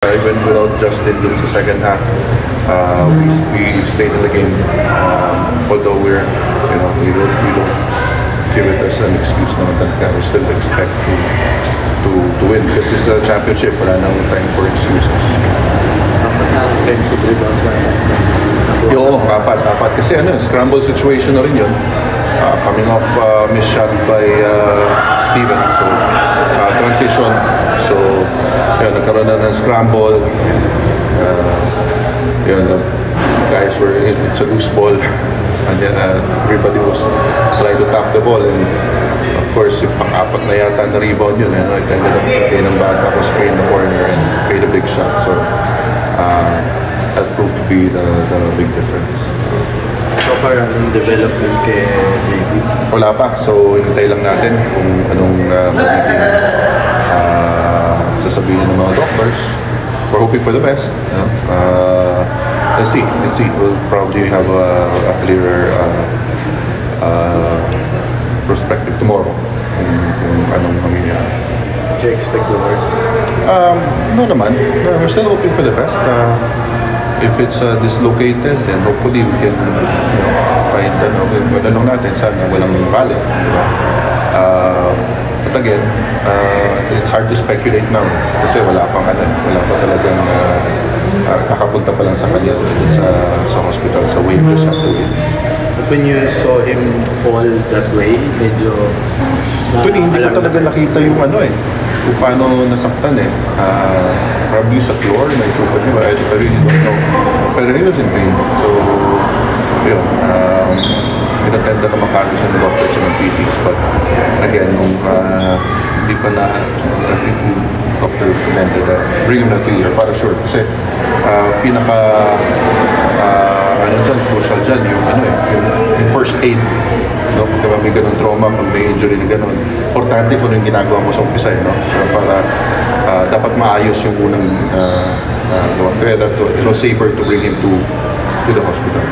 Even without Justin dun sa second half, we stayed in the game. Although we don't give it as an excuse naman talaga. We still expect to win because it's a championship. Wala nang time for excuses. Dapat na defensive rebounds na. Oo, apat. Kasi scramble situation na rin yun. Coming off miss shot by Steven. So, transition. So, yun, nagkaroon na ng scramble. Guys were, it's a loose ball. And then, everybody was trying to tap the ball. And of course, yung pang-apat na yata na rebound yun. It ended up sa ng bata was free in the corner and made a big shot. So, that proved to be the big difference. So far, anong development kay JB? Wala pa. So, hinintay lang natin kung anong magiging sasabihin ng mga doctors. We're hoping for the best. Let's see. We'll probably have a clearer perspective tomorrow kung anong mangyayari. Do you expect the worst? No naman. We're still hoping for the best. If it's dislocated, then hopefully we can find walang natin sana walang bali. Diba? But again, it's hard to speculate now kasi wala pa talagang kakapunta pa lang sa kanya sa hospital, sa way just have to wait. But when you saw him fall that way, medyo Actually, hindi ko talaga nakita yung kung paano nasaktan probably sa floor, may trupa niya, I really don't know. Pero he was in pain. So, yun, pinatenda naman kagad siya ng doctors and ng PTs. But again, nung hindi pa na, I think yung doctor recommended bring him na to ER para sure. Kasi crucial dyan, yung first aid. Kung may ganun trauma, kung may injury na ganun, importante kung yung ginagawa mo sa umpisa. So para dapat maayos yung unang gawa. Kaya it was safer to bring him to the hospital.